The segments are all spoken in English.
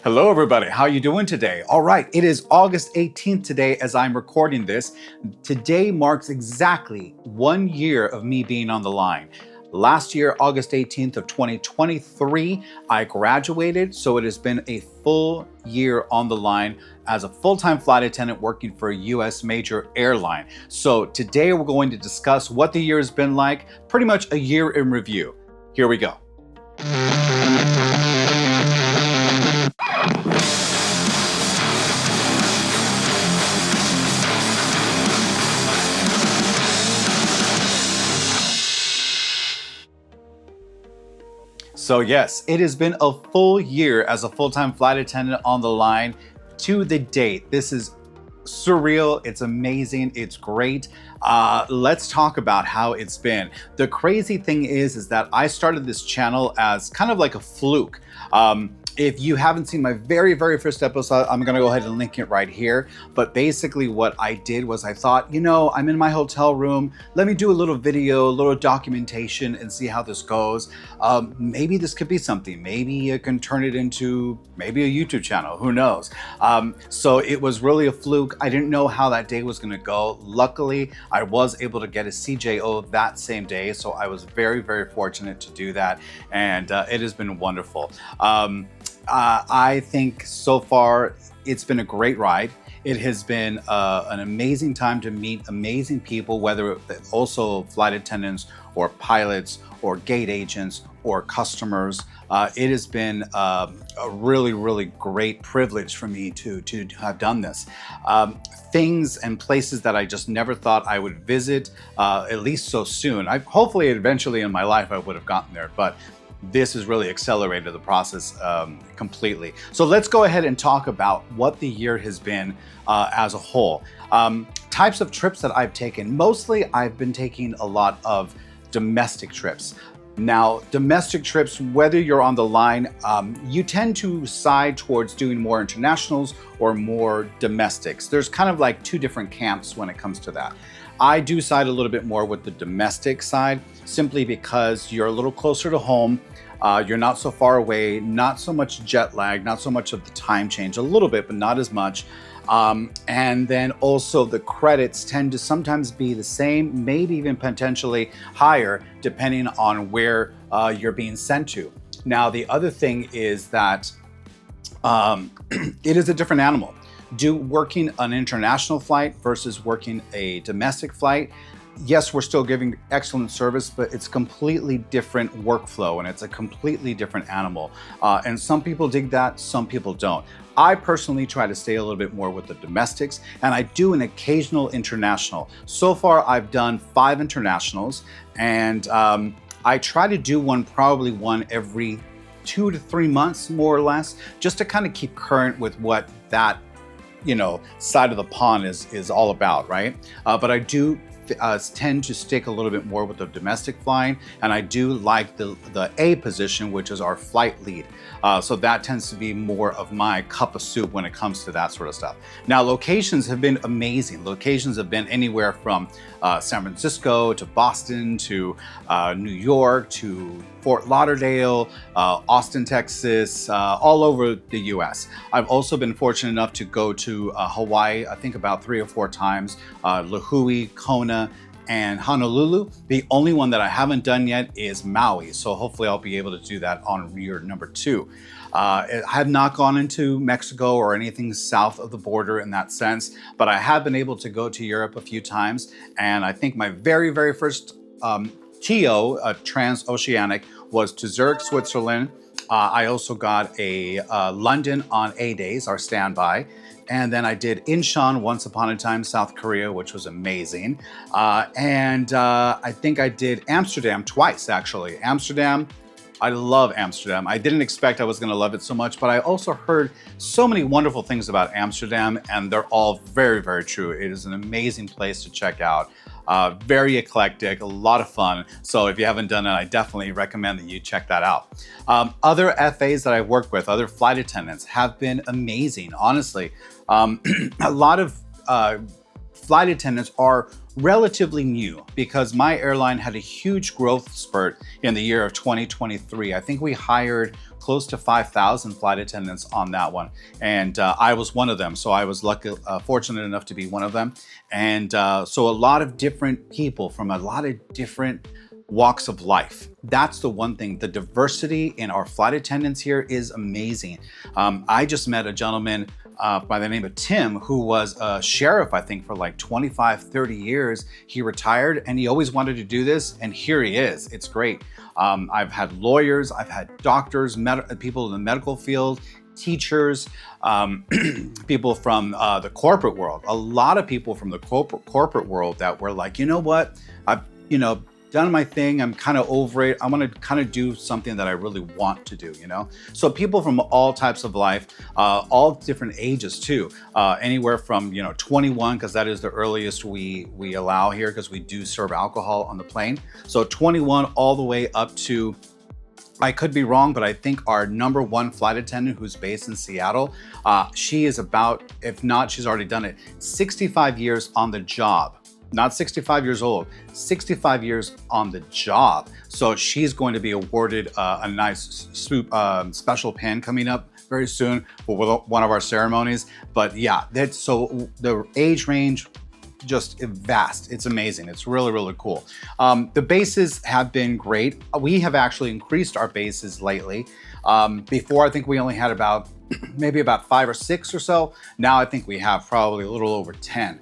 Hello everybody, how you doing today? All right, it is August 18th today as I'm recording this. Today marks exactly 1 year of me being on the line. Last year, August 18th of 2023, I graduated, so it has been a full year on the line as a full-time flight attendant working for a US major airline. So today we're going to discuss what the year has been like, pretty much a year in review. Here we go. So yes, it has been a full year as a full-time flight attendant on the line to the date. This is surreal, it's amazing, it's great. Let's talk about how it's been. The crazy thing is that I started this channel as kind of like a fluke. If you haven't seen my very first episode, I'm gonna go ahead and link it right here. But basically what I did was I thought, you know, I'm in my hotel room, let me do a little video, a little documentation and see how this goes. Maybe this could be something. Maybe I can turn it into maybe a YouTube channel, who knows? So it was really a fluke. I didn't know how that day was gonna go. Luckily, I was able to get a CJO that same day. So I was very fortunate to do that. And it has been wonderful. I think so far it's been a great ride. It has been an amazing time to meet amazing people, whether also flight attendants or pilots or gate agents or customers. It has been a really great privilege for me to have done this. Things and places that I just never thought I would visit, at least so soon. Hopefully eventually in my life I would have gotten there, but this has really accelerated the process completely. So let's go ahead and talk about what the year has been as a whole. Types of trips that I've taken. Mostly I've been taking a lot of domestic trips. Now, domestic trips, whether you're on the line, you tend to side towards doing more internationals or more domestics. There's kind of like two different camps when it comes to that. I do side a little bit more with the domestic side, simply because you're a little closer to home, you're not so far away, not so much jet lag, not so much of the time change, a little bit, but not as much. And then also the credits tend to sometimes be the same, maybe even potentially higher, depending on where you're being sent to. Now, the other thing is that it is a different animal. Working an international flight versus working a domestic flight, yes, we're still giving excellent service, but it's completely different workflow and it's a completely different animal. And some people dig that, some people don't. I personally try to stay a little bit more with the domestics, and I do an occasional international. So far, I've done 5 internationals, and I try to do probably one every 2 to 3 months, more or less, just to kind of keep current with what that side of the pond is all about, right? But I do tend to stick a little bit more with the domestic flying, and I do like the A position, which is our flight lead. So that tends to be more of my cup of soup when it comes to that sort of stuff. Now, locations have been amazing. Locations have been anywhere from San Francisco to Boston to New York to Fort Lauderdale, Austin, Texas, all over the US. I've also been fortunate enough to go to Hawaii, I think about 3 or 4 times, Lihue, Kona, and Honolulu. The only one that I haven't done yet is Maui, so hopefully I'll be able to do that on year number 2. I have not gone into Mexico or anything south of the border in that sense, but I have been able to go to Europe a few times, and I think my very first TO, transoceanic, was to Zurich, Switzerland. I also got a London on A days, our standby. And then I did Incheon once upon a time, South Korea, which was amazing. And I think I did Amsterdam twice, actually. Amsterdam, I love Amsterdam. I didn't expect I was gonna love it so much, but I also heard so many wonderful things about Amsterdam, and they're all very true. It is an amazing place to check out. Very eclectic, a lot of fun. So if you haven't done it, I definitely recommend that you check that out. Other FAs that I've worked with, other flight attendants, have been amazing, honestly. A lot of flight attendants are relatively new because my airline had a huge growth spurt in the year of 2023. I think we hired close to 5,000 flight attendants on that one. And I was one of them. So I was fortunate enough to be one of them. And so a lot of different people from a lot of different walks of life. That's the one thing. The diversity in our flight attendants here is amazing. I just met a gentleman by the name of Tim, who was a sheriff, I think, for like 25, 30 years. He retired and he always wanted to do this, and here he is. It's great. I've had lawyers, I've had doctors, people in the medical field, teachers, people from the corporate world. A lot of people from the corporate world that were like, you know what, I've done my thing, I'm kind of over it, I want to kind of do something that I really want to do, So people from all types of life, all different ages too, anywhere from 21, because that is the earliest we allow here, because we do serve alcohol on the plane. So 21 all the way up to, I could be wrong, but I think our #1 flight attendant, who's based in Seattle, she is about, if not, she's already done it, 65 years on the job. Not 65 years old, 65 years on the job. So she's going to be awarded a nice special pin coming up very soon for one of our ceremonies. But yeah, so the age range, just vast. It's amazing. It's really, really cool. The bases have been great. We have actually increased our bases lately. Before, I think we only had maybe about 5 or 6 or so. Now I think we have probably a little over 10.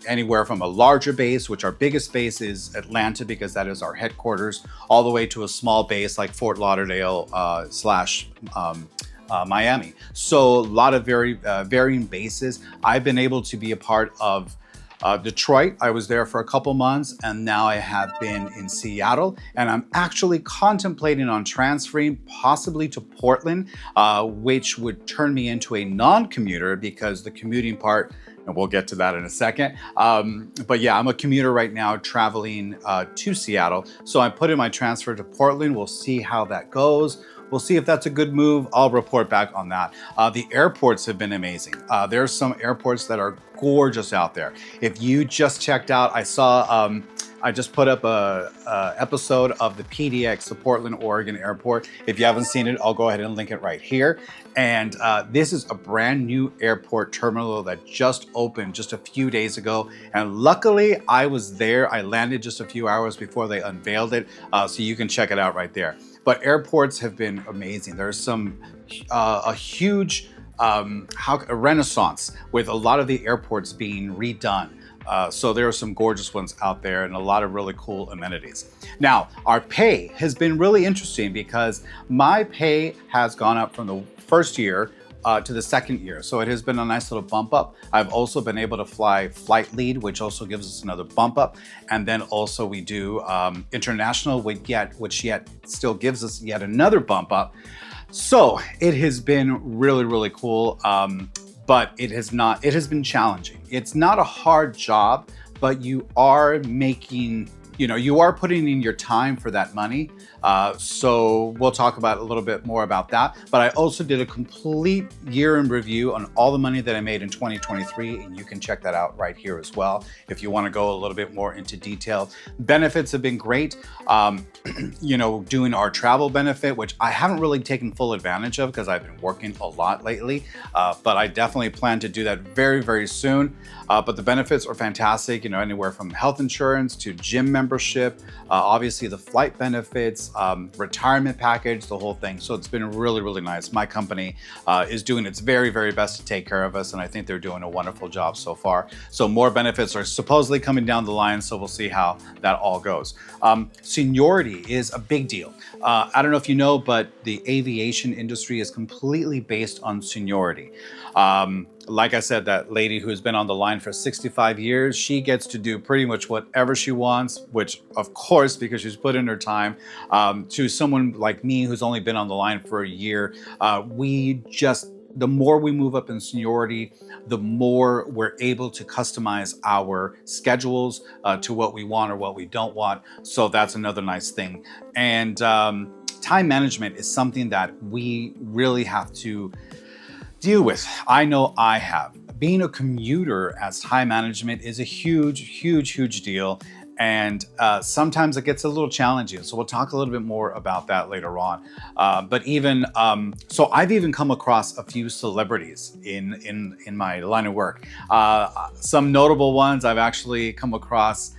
Anywhere from a larger base, which our biggest base is Atlanta, because that is our headquarters, all the way to a small base like Fort Lauderdale / Miami. So a lot of varying bases. I've been able to be a part of Detroit. I was there for a couple months, and now I have been in Seattle, and I'm actually contemplating on transferring possibly to Portland, which would turn me into a non-commuter, because the commuting part, and we'll get to that in a second. But yeah, I'm a commuter right now traveling to Seattle. So I put in my transfer to Portland. We'll see how that goes. We'll see if that's a good move. I'll report back on that. The airports have been amazing. There's some airports that are gorgeous out there. If you just checked out, I saw, I just put up a episode of the PDX, the Portland, Oregon airport. If you haven't seen it, I'll go ahead and link it right here. And this is a brand new airport terminal that just opened just a few days ago. And luckily I was there. I landed just a few hours before they unveiled it. So you can check it out right there. But airports have been amazing. There's a huge a renaissance with a lot of the airports being redone. So there are some gorgeous ones out there and a lot of really cool amenities. Now, our pay has been really interesting, because my pay has gone up from the first year to the second year. So it has been a nice little bump up. I've also been able to fly flight lead, which also gives us another bump up. And then also we do international, which yet still gives us yet another bump up. So it has been really, really cool. But it has been challenging. It's not a hard job, but you are making, you are putting in your time for that money. So we'll talk about a little bit more about that. But I also did a complete year in review on all the money that I made in 2023, and you can check that out right here as well if you want to go a little bit more into detail. Benefits have been great. Doing our travel benefit, which I haven't really taken full advantage of because I've been working a lot lately, but I definitely plan to do that very, very soon. But the benefits are fantastic, anywhere from health insurance to gym membership, obviously the flight benefits, retirement package, the whole thing. So it's been really, really nice. My company is doing its very, very best to take care of us, and I think they're doing a wonderful job so far. So more benefits are supposedly coming down the line, so we'll see how that all goes. Seniority is a big deal. I don't know if you know, but the aviation industry is completely based on seniority. Like I said, that lady who's been on the line for 65 years, she gets to do pretty much whatever she wants, which of course, because she's put in her time. To someone like me who's only been on the line for a year, the more we move up in seniority, the more we're able to customize our schedules to what we want or what we don't want. So that's another nice thing. And time management is something that we really have to deal with. I know I have. Being a commuter as time management is a huge, huge, huge deal. And sometimes it gets a little challenging. So we'll talk a little bit more about that later on. But even, so I've even come across a few celebrities in my line of work. Some notable ones, I've actually come across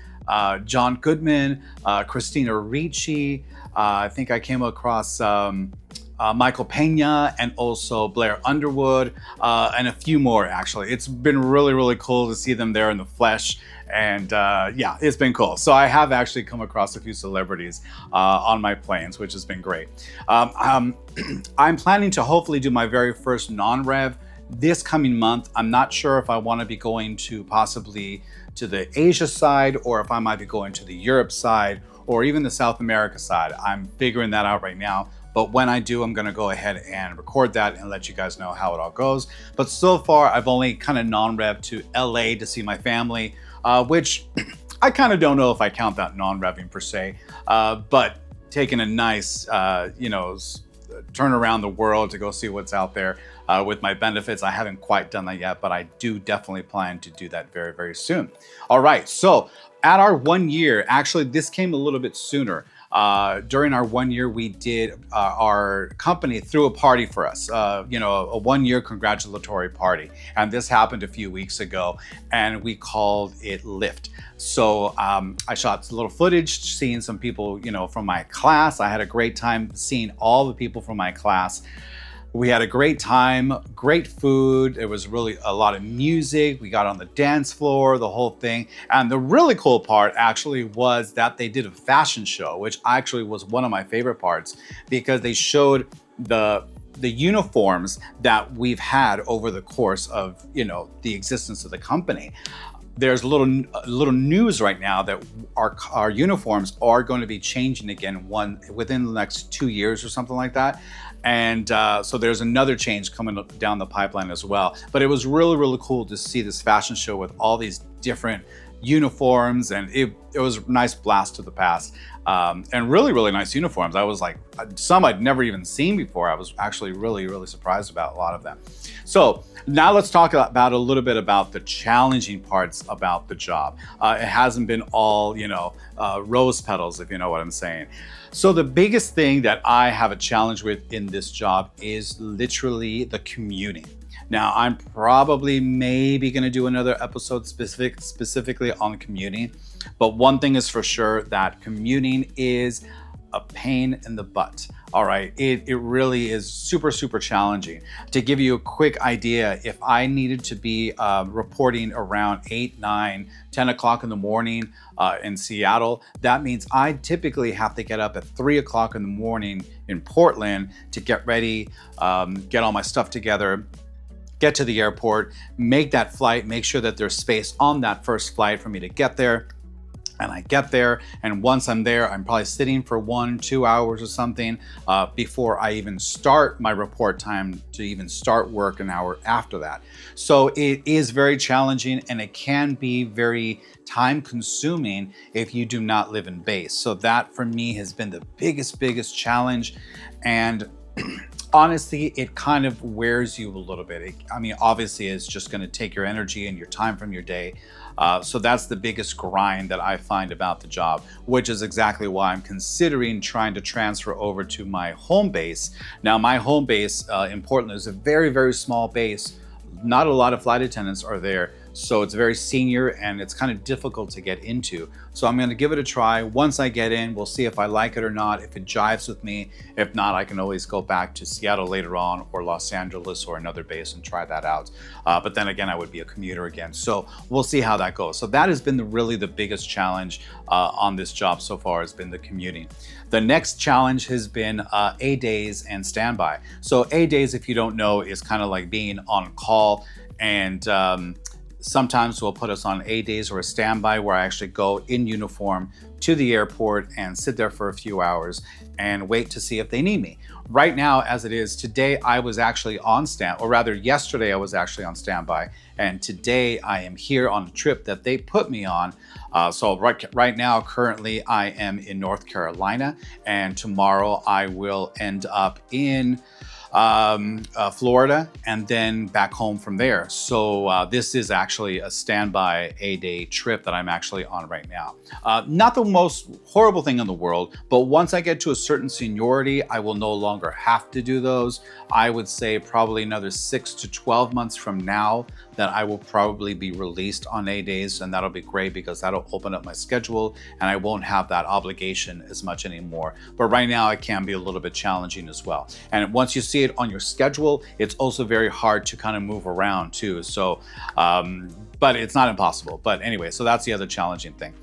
John Goodman, Christina Ricci. I think I came across Michael Pena, and also Blair Underwood, and a few more actually. It's been really, really cool to see them there in the flesh. And yeah, it's been cool. So I have actually come across a few celebrities on my planes, which has been great. I'm planning to hopefully do my very first non-rev this coming month. I'm not sure if I want to be going to possibly to the Asia side, or if I might be going to the Europe side, or even the South America side. I'm figuring that out right now. But when I do, I'm gonna go ahead and record that and let you guys know how it all goes. But so far, I've only kind of non-rev to LA to see my family, which I kind of don't know if I count that non-revving per se, but taking a nice, turn around the world to go see what's out there with my benefits. I haven't quite done that yet, but I do definitely plan to do that very, very soon. All right, so at our 1 year, actually this came a little bit sooner. During our 1 year, we did, our company threw a party for us, a 1 year congratulatory party. And this happened a few weeks ago, and we called it Lift. So I shot a little footage, seeing some people, from my class. I had a great time seeing all the people from my class. We had a great time, great food. It was really a lot of music. We got on the dance floor, the whole thing. And the really cool part actually was that they did a fashion show, which actually was one of my favorite parts, because they showed the uniforms that we've had over the course of, the existence of the company. There's a little news right now that our uniforms are going to be changing again within the next 2 years or something like that. And so there's another change coming down the pipeline as well. But it was really, really cool to see this fashion show with all these different uniforms, and it was a nice blast to the past. And really, really nice uniforms. I was like, some I'd never even seen before. I was actually really, really surprised about a lot of them. So now let's talk about a little bit about the challenging parts about the job. It hasn't been all, rose petals, if you know what I'm saying. So the biggest thing that I have a challenge with in this job is literally the commuting. Now, I'm probably maybe going to do another episode specifically on commuting, but one thing is for sure, that commuting is a pain in the butt. All right, it really is super, super challenging. To give you a quick idea, if I needed to be reporting around 8, 9, 10 o'clock in the morning in Seattle, that means I typically have to get up at 3 o'clock in the morning in Portland to get ready, get all my stuff together, get to the airport, make that flight, make sure that there's space on that first flight for me to get there. And I get there, and once I'm there, I'm probably sitting for 1-2 hours or something before I even start my report time to even start work an hour after that. So it is very challenging, and it can be very time consuming if you do not live in base. So that for me has been the biggest challenge. And honestly, it kind of wears you a little bit. Obviously it's just going to take your energy and your time from your day. So that's the biggest grind that I find about the job, which is exactly why I'm considering trying to transfer over to my home base. Now, my home base in Portland is a very, very small base. Not a lot of flight attendants are there. So it's very senior, and it's kind of difficult to get into. So I'm going to give it a try. Once I get in, we'll see if I like it or not, if it jives with me. If not, I can always go back to Seattle later on, or Los Angeles, or another base and try that out. But then again, I would be a commuter again. So we'll see how that goes. So that has been really the biggest challenge on this job so far, has been the commuting. The next challenge has been A days and standby. So A days, if you don't know, is kind of like being on call, and sometimes we'll put us on A days or a standby, where I actually go in uniform to the airport and sit there for a few hours and wait to see if they need me. Right now, as it is, today I was actually on yesterday I was actually on standby, and today I am here on a trip that they put me on. So right now, currently I am in North Carolina, and tomorrow I will end up in Florida, and then back home from there. So this is actually a standby 8-day trip that I'm actually on right now. Not the most horrible thing in the world, but once I get to a certain seniority, I will no longer have to do those. I would say probably another 6 to 12 months from now that I will probably be released on 8 days, and that'll be great because that'll open up my schedule and I won't have that obligation as much anymore. But right now it can be a little bit challenging as well. And once you see it on your schedule, it's also very hard to kind of move around too. So, but it's not impossible. But anyway, so that's the other challenging thing.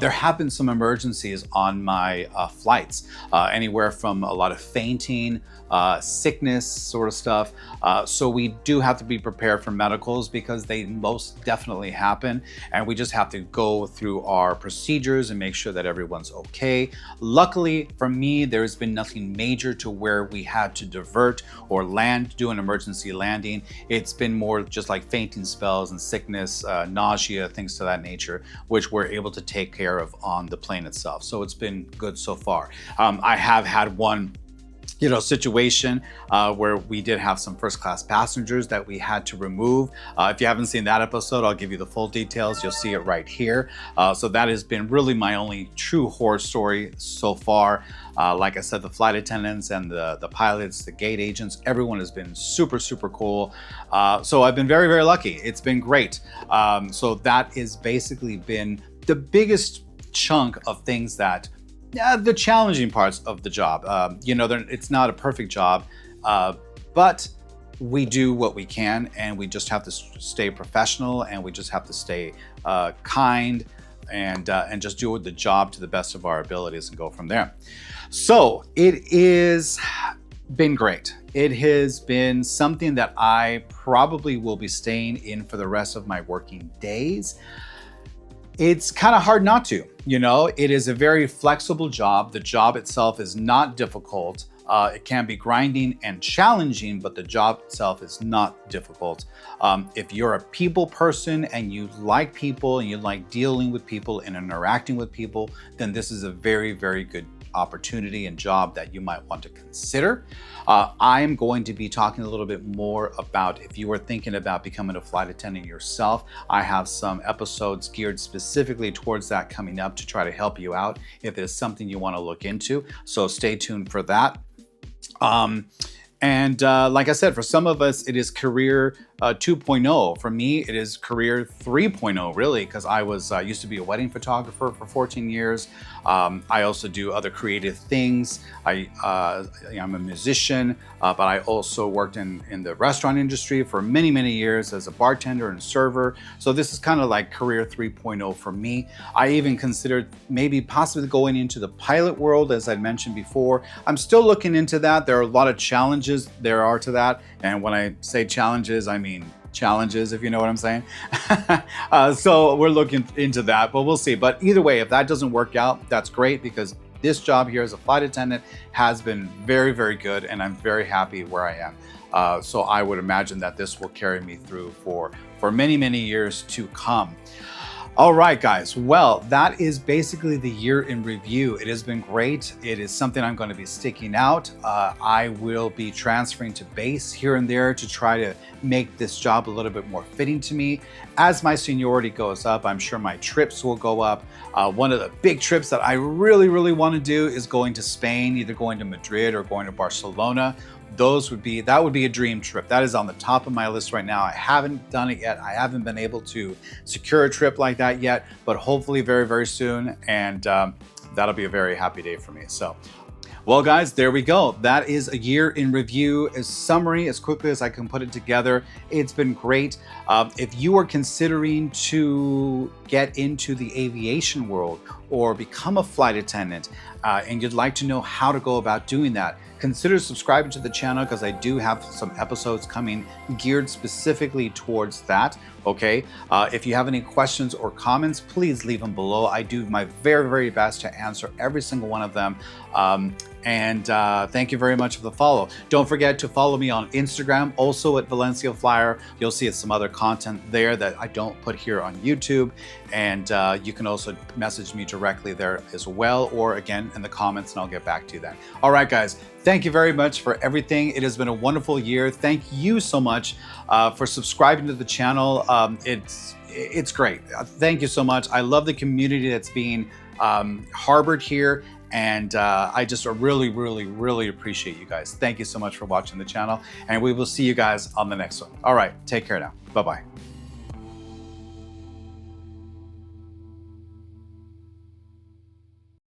There have been some emergencies on my flights, anywhere from a lot of fainting, sickness sort of stuff. So we do have to be prepared for medicals because they most definitely happen. And we just have to go through our procedures and make sure that everyone's okay. Luckily for me, there's been nothing major to where we had to divert or do an emergency landing. It's been more just like fainting spells and sickness, nausea, things to that nature, which we're able to take care of on the plane itself. So it's been good so far. I have had one situation where we did have some first class passengers that we had to remove. If you haven't seen that episode, I'll give you the full details. You'll see it right here. So that has been really my only true horror story so far. Like I said, the flight attendants and the pilots, the gate agents, everyone has been super, super cool. So I've been very, very lucky. It's been great. So that has basically been the biggest chunk of things that the challenging parts of the job. It's not a perfect job, but we do what we can, and we just have to stay professional, and we just have to stay kind, and just do the job to the best of our abilities and go from there. So it is been great. It has been something that I probably will be staying in for the rest of my working days. It's kind of hard not to, it is a very flexible job. The job itself is not difficult. It can be grinding and challenging, but the job itself is not difficult. If you're a people person and you like people and you like dealing with people and interacting with people, then this is a very, very good opportunity and job that you might want to consider. I'm going to be talking a little bit more about if you are thinking about becoming a flight attendant yourself. I have some episodes geared specifically towards that coming up to try to help you out if it's something you want to look into. So stay tuned for that. Like I said, for some of us, it is career 2.0. For me, it is career 3.0, really, because I was used to be a wedding photographer for 14 years. I also do other creative things. I'm a musician, but I also worked in the restaurant industry for many, many years as a bartender and server. So this is kind of like career 3.0 for me. I even considered maybe possibly going into the pilot world, as I mentioned before. I'm still looking into that. There are a lot of challenges there are to that. And when I say challenges, I mean challenges, if you know what I'm saying. So we're looking into that, but we'll see. But either way, if that doesn't work out, that's great, because this job here as a flight attendant has been very, very good, and I'm very happy where I am. So I would imagine that this will carry me through for many, many years to come. All right, guys. Well, that is basically the year in review. It has been great. It is something I'm going to be sticking out. I will be transferring to base here and there to try to make this job a little bit more fitting to me. As my seniority goes up, I'm sure my trips will go up. One of the big trips that I really, really want to do is going to Spain, either going to Madrid or going to Barcelona. That would be a dream trip. That is on the top of my list right now. I haven't done it yet. I haven't been able to secure a trip like that yet, but hopefully very, very soon. And that'll be a very happy day for me. So, well, guys, there we go. That is a year in review, a summary as quickly as I can put it together. It's been great. If you are considering to get into the aviation world or become a flight attendant, and you'd like to know how to go about doing that, consider subscribing to the channel, because I do have some episodes coming geared specifically towards that, okay? If you have any questions or comments, please leave them below. I do my very, very best to answer every single one of them. And thank you very much for the follow. Don't forget to follow me on Instagram, also at Valencia Flyer. You'll see some other content there that I don't put here on YouTube. And you can also message me directly there as well, or again in the comments, and I'll get back to you then. All right, guys, thank you very much for everything. It has been a wonderful year. Thank you so much for subscribing to the channel. It's great. Thank you so much. I love the community that's being harbored here. And I just really appreciate you guys. Thank you so much for watching the channel, and we will see you guys on the next one. All right, take care now. Bye-bye.